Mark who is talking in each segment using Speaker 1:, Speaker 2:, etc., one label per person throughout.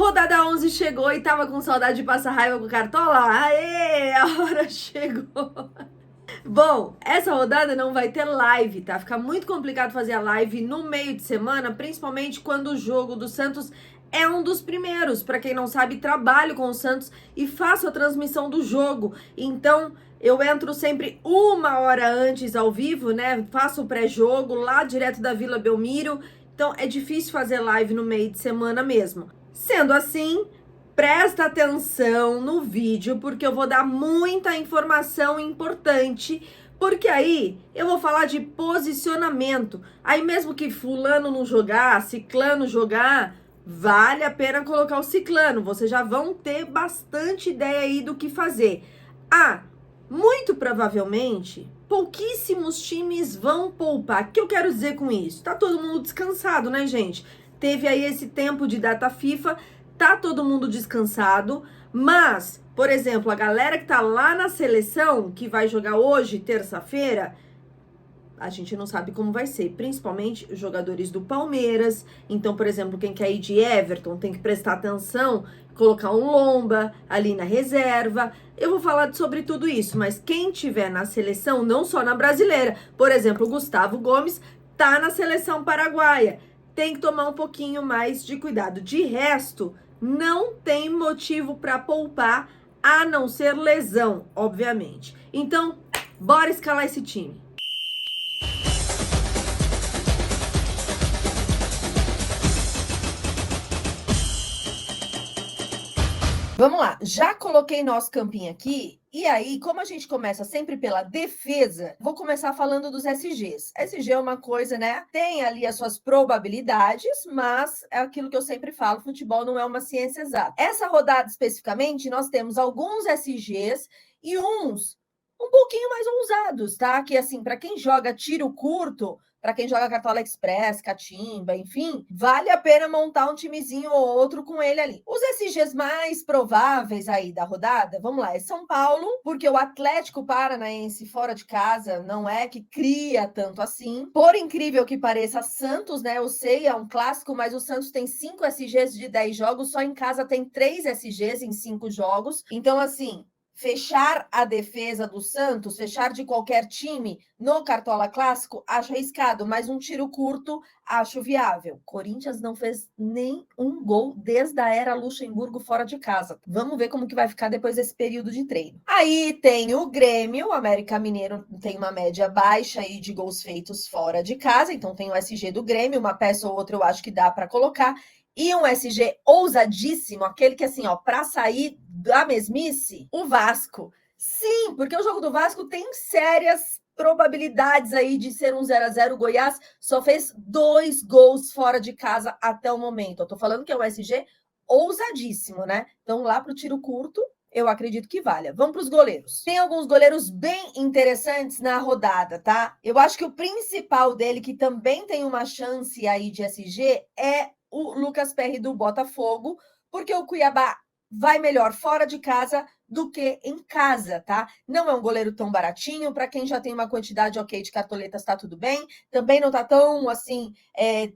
Speaker 1: Rodada 11 chegou e tava com saudade de passar raiva com o Cartola? Aê, a hora chegou. Bom, essa rodada não vai ter live, tá? Fica muito complicado fazer a live no meio de semana, principalmente quando o jogo do Santos é um dos primeiros. Para quem não sabe, trabalho com o Santos e faço a transmissão do jogo. Então, eu entro sempre 1 hora antes ao vivo, né? Faço o pré-jogo lá direto da Vila Belmiro. Então, é difícil fazer live no meio de semana mesmo. Sendo assim, presta atenção no vídeo, porque eu vou dar muita informação importante, porque aí eu vou falar de posicionamento. Aí mesmo que fulano não jogar, ciclano jogar, vale a pena colocar o ciclano. Vocês já vão ter bastante ideia aí do que fazer. Muito provavelmente, pouquíssimos times vão poupar. O que eu quero dizer com isso? Tá todo mundo descansado, né, gente? Teve aí esse tempo de data FIFA, tá todo mundo descansado, mas, por exemplo, a galera que tá lá na seleção, que vai jogar hoje, terça-feira, a gente não sabe como vai ser, principalmente os jogadores do Palmeiras. Então, por exemplo, quem quer ir de Everton tem que prestar atenção, colocar um Lomba ali na reserva. Eu vou falar sobre tudo isso, mas quem tiver na seleção, não só na brasileira, por exemplo, o Gustavo Gomes tá na seleção paraguaia, tem que tomar um pouquinho mais de cuidado. De resto, não tem motivo para poupar, a não ser lesão, obviamente. Então, bora escalar esse time. Vamos lá, já coloquei nosso campinho aqui, e aí, como a gente começa sempre pela defesa, vou começar falando dos SGs. SG é uma coisa, né? Tem ali as suas probabilidades, mas é aquilo que eu sempre falo, futebol não é uma ciência exata. Essa rodada especificamente, nós temos alguns SGs e uns um pouquinho mais ousados, tá? Que assim, para quem joga tiro curto, para quem joga Cartola Express, Catimba, enfim, vale a pena montar um timezinho ou outro com ele ali. Os SGs mais prováveis aí da rodada, vamos lá, é São Paulo, porque o Atlético Paranaense fora de casa não é que cria tanto assim. Por incrível que pareça, Santos, né? Eu sei, é um clássico, mas o Santos tem 5 SGs de 10 jogos, só em casa tem 3 SGs em 5 jogos. Então, assim, fechar a defesa do Santos, fechar de qualquer time no Cartola Clássico, acho arriscado, mas um tiro curto acho viável. Corinthians não fez nem um gol desde a era Luxemburgo fora de casa. Vamos ver como que vai ficar depois desse período de treino. Aí tem o Grêmio, o América Mineiro tem uma média baixa aí de gols feitos fora de casa, então tem o SG do Grêmio, uma peça ou outra eu acho que dá para colocar. E um SG ousadíssimo, aquele que assim, ó, para sair da mesmice, o Vasco. Sim, porque o jogo do Vasco tem sérias probabilidades aí de ser um 0-0. O Goiás só fez 2 gols fora de casa até o momento. Eu tô falando que é um SG ousadíssimo, né? Então lá pro tiro curto, eu acredito que valha. Vamos para os goleiros. Tem alguns goleiros bem interessantes na rodada, tá? Eu acho que o principal dele, que também tem uma chance aí de SG, é o Lucas Perry do Botafogo, porque o Cuiabá vai melhor fora de casa do que em casa, tá? Não é um goleiro tão baratinho, para quem já tem uma quantidade ok de cartoletas, tá tudo bem. Também não tá tão, assim,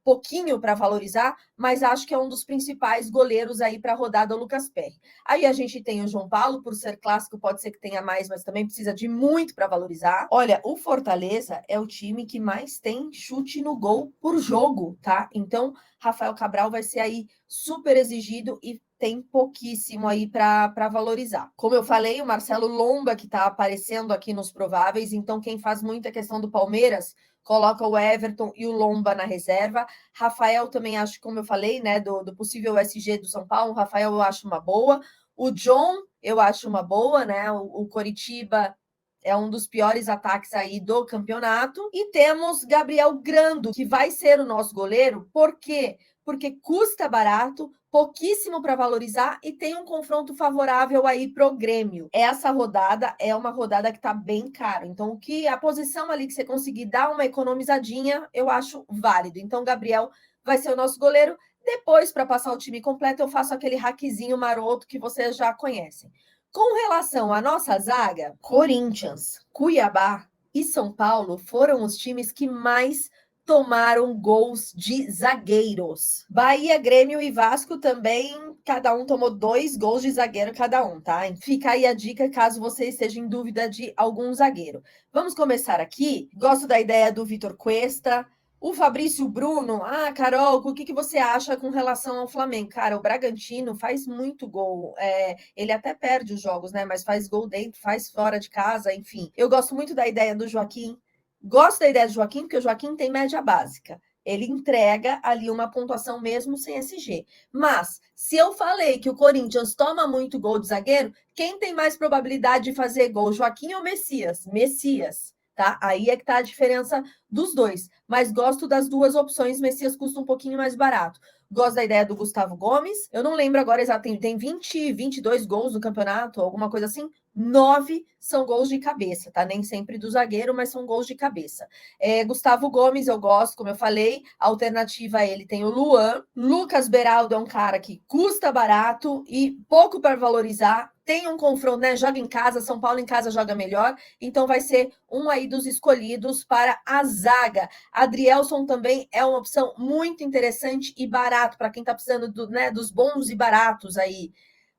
Speaker 1: pouquinho para valorizar, mas acho que é um dos principais goleiros aí para a rodada, o Lucas Perry. Aí a gente tem o João Paulo, por ser clássico, pode ser que tenha mais, mas também precisa de muito para valorizar. Olha, o Fortaleza é o time que mais tem chute no gol por jogo, tá? Então, Rafael Cabral vai ser aí super exigido e tem pouquíssimo aí para valorizar. Como eu falei, o Marcelo Lomba, que está aparecendo aqui nos prováveis, então quem faz muita questão do Palmeiras, coloca o Everton e o Lomba na reserva. Rafael também acho, como eu falei, né, do possível SG do São Paulo, o Rafael eu acho uma boa. O John eu acho uma boa, né, o Coritiba é um dos piores ataques aí do campeonato. E temos Gabriel Grando, que vai ser o nosso goleiro. Por quê? Porque custa barato, pouquíssimo para valorizar e tem um confronto favorável aí pro Grêmio. Essa rodada é uma rodada que tá bem cara. Então, o que a posição ali que você conseguir dar uma economizadinha, eu acho válido. Então, Gabriel vai ser o nosso goleiro. Depois, para passar o time completo, eu faço aquele hackzinho maroto que vocês já conhecem. Com relação à nossa zaga, Corinthians, Cuiabá e São Paulo foram os times que mais tomaram gols de zagueiros. Bahia, Grêmio e Vasco também, cada um tomou 2 gols de zagueiro cada um, tá? Fica aí a dica caso você esteja em dúvida de algum zagueiro. Vamos começar aqui. Gosto da ideia do Vitor Cuesta. O Fabrício Bruno, Carol, o que você acha com relação ao Flamengo? Cara, o Bragantino faz muito gol. Ele até perde os jogos, né? Mas faz gol dentro, faz fora de casa, enfim. Eu gosto muito da ideia do Joaquim. Gosto da ideia do Joaquim, porque o Joaquim tem média básica. Ele entrega ali uma pontuação mesmo sem SG. Mas, se eu falei que o Corinthians toma muito gol de zagueiro, quem tem mais probabilidade de fazer gol, Joaquim ou Messias? Messias, tá? Aí é que tá a diferença dos dois. Mas gosto das duas opções. Messias custa um pouquinho mais barato. Gosto da ideia do Gustavo Gomes. Eu não lembro agora exatamente, tem 20, 22 gols no campeonato, alguma coisa assim. 9 são gols de cabeça, tá? Nem sempre do zagueiro, mas são gols de cabeça. Gustavo Gomes, eu gosto, como eu falei. A alternativa a ele tem o Luan. Lucas Beraldo é um cara que custa barato e pouco para valorizar. Tem um confronto, né? Joga em casa, São Paulo em casa joga melhor. Então vai ser um aí dos escolhidos para a zaga. Adrielson também é uma opção muito interessante e barato para quem está precisando dos bons e baratos aí.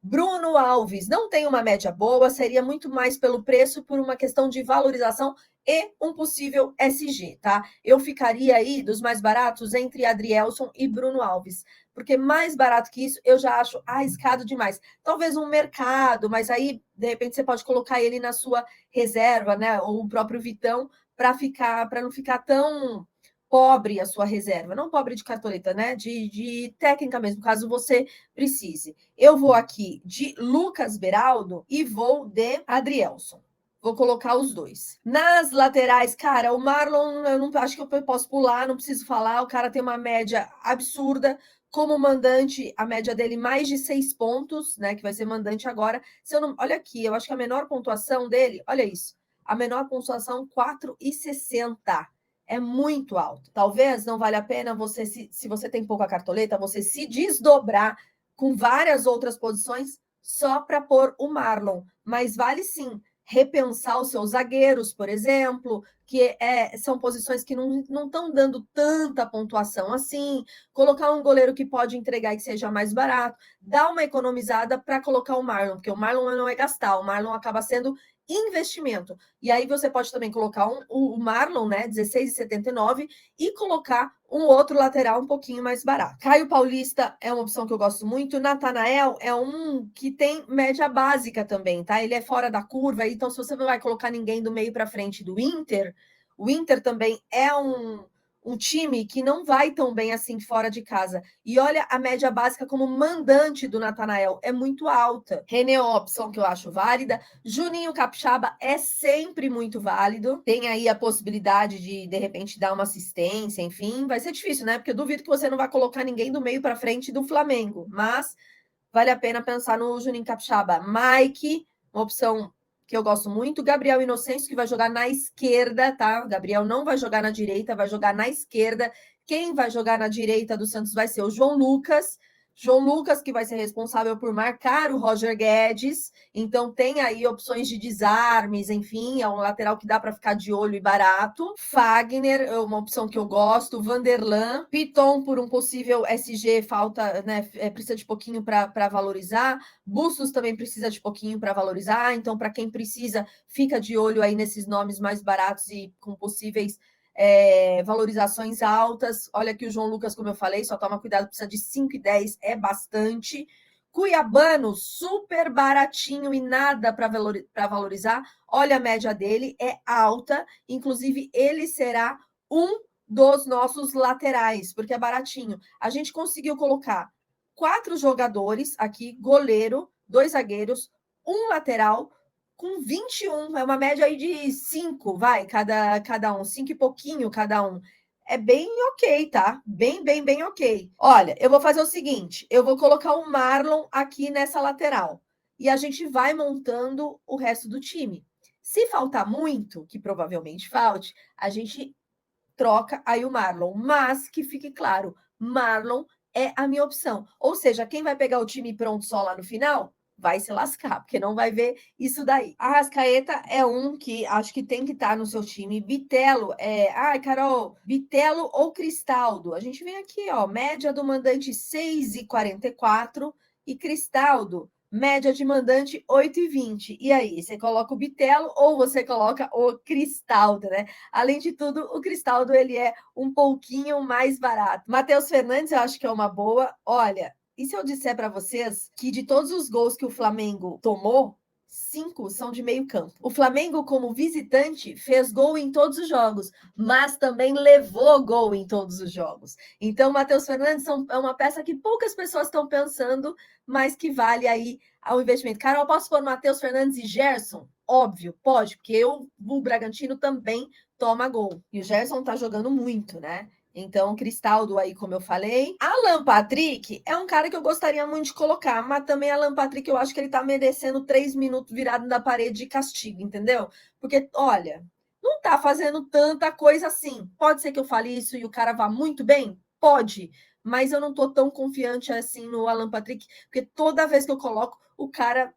Speaker 1: Bruno Alves não tem uma média boa, seria muito mais pelo preço, por uma questão de valorização e um possível SG, tá? Eu ficaria aí dos mais baratos entre Adrielson e Bruno Alves, porque mais barato que isso eu já acho arriscado demais. Talvez um mercado, mas aí de repente você pode colocar ele na sua reserva, né? Ou o próprio Vitão para não ficar tão pobre a sua reserva, não pobre de cartoleta, né? De técnica mesmo, caso você precise. Eu vou aqui de Lucas Beraldo e vou de Adrielson. Vou colocar os dois. Nas laterais, cara, o Marlon, eu não acho que eu posso pular, não preciso falar. O cara tem uma média absurda. Como mandante, a média dele mais de 6 pontos, né? Que vai ser mandante agora. Se eu não, olha aqui, eu acho que a menor pontuação dele, olha isso. A menor pontuação 4,60. É muito alto. Talvez não valha a pena você, se você tem pouca cartoleta, você se desdobrar com várias outras posições só para pôr o Marlon. Mas vale sim repensar os seus zagueiros, por exemplo, que são posições que não estão dando tanta pontuação assim, colocar um goleiro que pode entregar e que seja mais barato, dar uma economizada para colocar o Marlon, porque o Marlon não é gastar, o Marlon acaba sendo investimento. E aí você pode também colocar o Marlon, né, 16,79 e colocar um outro lateral um pouquinho mais barato. Caio Paulista é uma opção que eu gosto muito. Natanael é um que tem média básica também, tá? Ele é fora da curva, então se você não vai colocar ninguém do meio para frente do Inter, o Inter também é um time que não vai tão bem assim fora de casa. E olha, a média básica como mandante do Natanael é muito alta. René é uma opção que eu acho válida. Juninho Capixaba é sempre muito válido. Tem aí a possibilidade de repente, dar uma assistência, enfim. Vai ser difícil, né? Porque eu duvido que você não vai colocar ninguém do meio para frente do Flamengo. Mas vale a pena pensar no Juninho Capixaba. Mike, uma opção que eu gosto muito. Gabriel Inocêncio, que vai jogar na esquerda, tá? O Gabriel não vai jogar na direita, vai jogar na esquerda. Quem vai jogar na direita do Santos vai ser o João Lucas. João Lucas, que vai ser responsável por marcar o Roger Guedes. Então, tem aí opções de desarmes, enfim, é um lateral que dá para ficar de olho e barato. Fagner é uma opção que eu gosto. Vanderlan. Piton, por um possível SG, falta, né? Precisa de pouquinho para valorizar. Bustos também precisa de pouquinho para valorizar. Então, para quem precisa, fica de olho aí nesses nomes mais baratos e com possíveis valorizações altas. Olha aqui o João Lucas, como eu falei, só toma cuidado, precisa de 5,10, é bastante. Cuiabano, super baratinho e nada para valorizar. Olha a média dele, é alta. Inclusive, ele será um dos nossos laterais, porque é baratinho. A gente conseguiu colocar 4 jogadores aqui, goleiro, 2 zagueiros, um lateral, com 21, é uma média aí de 5, vai, cada um, 5 e pouquinho cada um. É bem ok, tá? Bem ok. Olha, eu vou fazer o seguinte, eu vou colocar o Marlon aqui nessa lateral e a gente vai montando o resto do time. Se faltar muito, que provavelmente falte, a gente troca aí o Marlon, mas que fique claro, Marlon é a minha opção. Ou seja, quem vai pegar o time pronto só lá no final vai se lascar, porque não vai ver isso daí. A Arrascaeta é um que acho que tem que estar no seu time. Bitelo Ai, Carol, Bitelo ou Cristaldo? A gente vem aqui, ó, média do mandante 6,44 e Cristaldo, média de mandante 8,20. E aí, você coloca o Bitelo ou você coloca o Cristaldo, né? Além de tudo, o Cristaldo ele é um pouquinho mais barato. Matheus Fernandes, eu acho que é uma boa. Olha, e se eu disser para vocês que de todos os gols que o Flamengo tomou, 5 são de meio campo. O Flamengo, como visitante, fez gol em todos os jogos, mas também levou gol em todos os jogos. Então, o Matheus Fernandes é uma peça que poucas pessoas estão pensando, mas que vale aí ao investimento. Carol, posso pôr Matheus Fernandes e Gerson? Óbvio, pode, porque o Bragantino também toma gol. E o Gerson tá jogando muito, né? Então, Cristaldo aí, como eu falei. Alan Patrick é um cara que eu gostaria muito de colocar, mas também Alan Patrick eu acho que ele tá merecendo 3 minutos virado na parede de castigo, entendeu? Porque, olha, não tá fazendo tanta coisa assim. Pode ser que eu fale isso e o cara vá muito bem? Pode, mas eu não tô tão confiante assim no Alan Patrick, porque toda vez que eu coloco, o cara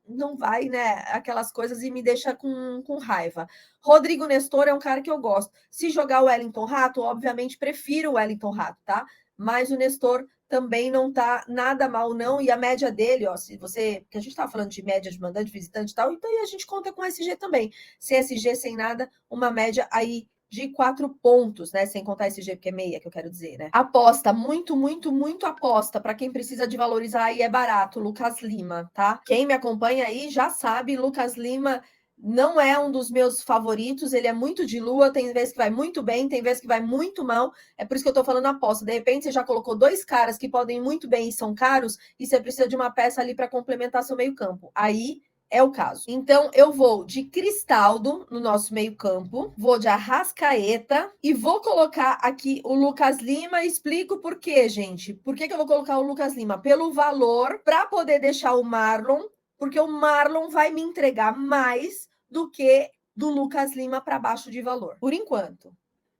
Speaker 1: não vai, né? Aquelas coisas e me deixa com raiva. Rodrigo Nestor é um cara que eu gosto. Se jogar o Wellington Rato, obviamente prefiro o Wellington Rato, tá? Mas o Nestor também não tá nada mal, não. E a média dele, ó, se você. Porque a gente tá falando de média de mandante, visitante e tal, então aí a gente conta com SG também. CSG sem nada, uma média aí de 4 pontos, né? Sem contar esse G, porque é meia, que eu quero dizer, né? Aposta, muito, muito, muito aposta. Para quem precisa de valorizar aí é barato, Lucas Lima, tá? Quem me acompanha aí já sabe, Lucas Lima não é um dos meus favoritos, ele é muito de lua, tem vezes que vai muito bem, tem vezes que vai muito mal, é por isso que eu tô falando aposta. De repente você já colocou 2 caras que podem ir muito bem e são caros, e você precisa de uma peça ali para complementar seu meio campo. Aí é o caso. Então, eu vou de Cristaldo no nosso meio-campo, vou de Arrascaeta e vou colocar aqui o Lucas Lima. Explico por quê, gente. Por que eu vou colocar o Lucas Lima? Pelo valor, para poder deixar o Marlon, porque o Marlon vai me entregar mais do que do Lucas Lima para baixo de valor, por enquanto.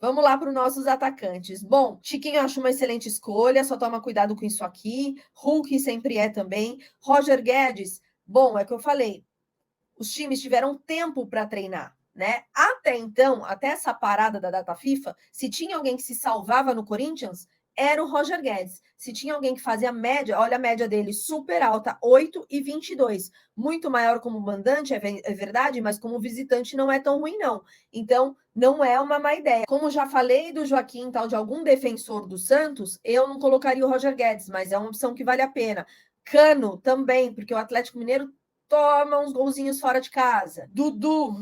Speaker 1: Vamos lá para os nossos atacantes. Bom, Chiquinho acho uma excelente escolha, só toma cuidado com isso aqui. Hulk sempre é também. Roger Guedes, bom, é o que eu falei, os times tiveram tempo para treinar, né? Até então, até essa parada da data FIFA, se tinha alguém que se salvava no Corinthians, era o Roger Guedes. Se tinha alguém que fazia média, olha a média dele, super alta, 8,22. Muito maior como mandante, é verdade, mas como visitante não é tão ruim, não. Então, não é uma má ideia. Como já falei do Joaquim, tal, de algum defensor do Santos, eu não colocaria o Roger Guedes, mas é uma opção que vale a pena. Cano também, porque o Atlético Mineiro toma uns golzinhos fora de casa. Dudu,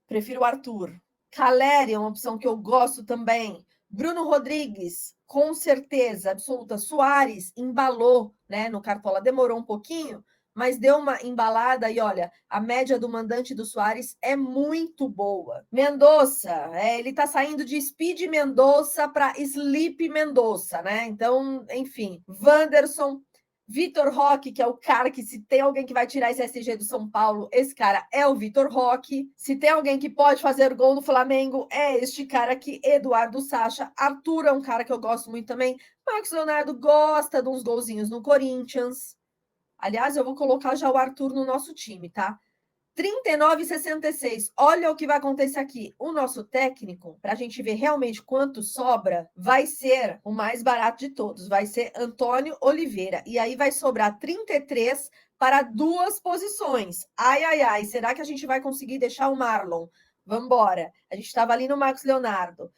Speaker 1: prefiro o Arthur. Caleri é uma opção que eu gosto também. Bruno Rodrigues, com certeza absoluta. Soares embalou, né? No Cartola demorou um pouquinho, mas deu uma embalada e olha, a média do mandante do Soares é muito boa. Mendonça, ele tá saindo de Speed Mendonça para Sleep Mendonça, né? Então, enfim, Wanderson, Vitor Roque, que é o cara que, se tem alguém que vai tirar esse SG do São Paulo, esse cara é o Vitor Roque. Se tem alguém que pode fazer gol no Flamengo, é este cara aqui, Eduardo Sacha. Arthur é um cara que eu gosto muito também. Marcos Leonardo gosta de uns golzinhos no Corinthians. Aliás, eu vou colocar já o Arthur no nosso time, tá? 39,66. Olha o que vai acontecer aqui. O nosso técnico, para a gente ver realmente quanto sobra, vai ser o mais barato de todos. Vai ser Antônio Oliveira. E aí vai sobrar 33 para 2 posições. Ai, ai, ai. Será que a gente vai conseguir deixar o Marlon? Vamos embora. A gente estava ali no Marcos Leonardo.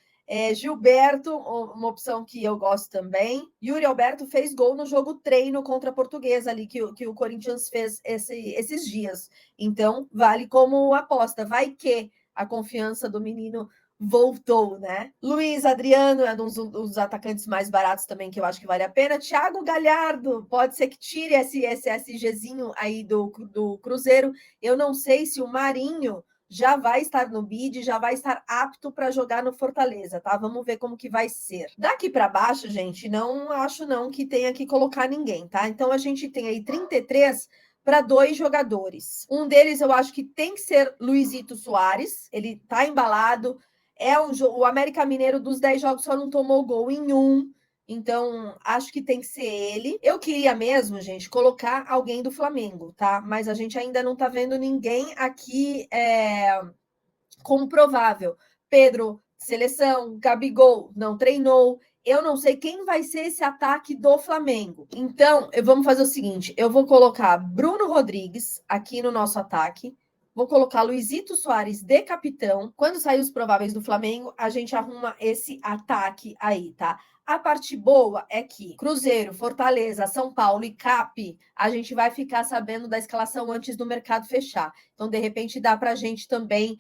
Speaker 1: Gilberto, uma opção que eu gosto também. Yuri Alberto fez gol no jogo treino contra a Portuguesa ali, que o Corinthians fez esses dias. Então, vale como aposta. Vai que a confiança do menino voltou, né? Luiz Adriano é um dos atacantes mais baratos também, que eu acho que vale a pena. Thiago Galhardo, pode ser que tire esse SGzinho aí do Cruzeiro. Eu não sei se o Marinho já vai estar no bid, já vai estar apto para jogar no Fortaleza, tá? Vamos ver como que vai ser. Daqui para baixo, gente, não acho não que tenha que colocar ninguém, tá? Então a gente tem aí 33 para 2 jogadores. Um deles eu acho que tem que ser Luizito Soares, ele tá embalado, o América Mineiro dos 10 jogos só não tomou gol em um. Então, acho que tem que ser ele. Eu queria mesmo, gente, colocar alguém do Flamengo, tá? Mas a gente ainda não tá vendo ninguém aqui como provável. Pedro, seleção, Gabigol, não treinou. Eu não sei quem vai ser esse ataque do Flamengo. Então, vamos fazer o seguinte: eu vou colocar Bruno Rodrigues aqui no nosso ataque. Vou colocar Luizito Soares de capitão. Quando sair os prováveis do Flamengo, a gente arruma esse ataque aí, tá? A parte boa é que Cruzeiro, Fortaleza, São Paulo e Cap, a gente vai ficar sabendo da escalação antes do mercado fechar. Então, de repente, dá para a gente também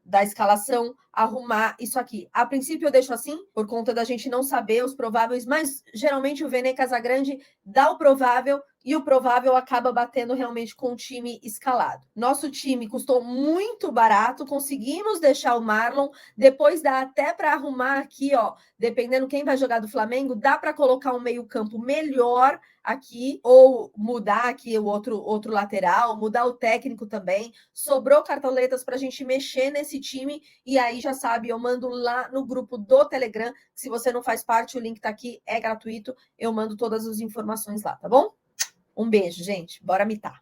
Speaker 1: da escalação, arrumar isso aqui. A princípio eu deixo assim, por conta da gente não saber os prováveis, mas geralmente o Vene Casagrande dá o provável e o provável acaba batendo realmente com o time escalado. Nosso time custou muito barato, conseguimos deixar o Marlon, depois dá até para arrumar aqui, ó, dependendo quem vai jogar do Flamengo, dá para colocar um meio-campo melhor aqui, ou mudar aqui o outro lateral, mudar o técnico também. Sobrou cartoletas para a gente mexer nesse time, e aí já sabe, eu mando lá no grupo do Telegram. Se você não faz parte, o link tá aqui, é gratuito. Eu mando todas as informações lá, tá bom? Um beijo, gente. Bora mitar.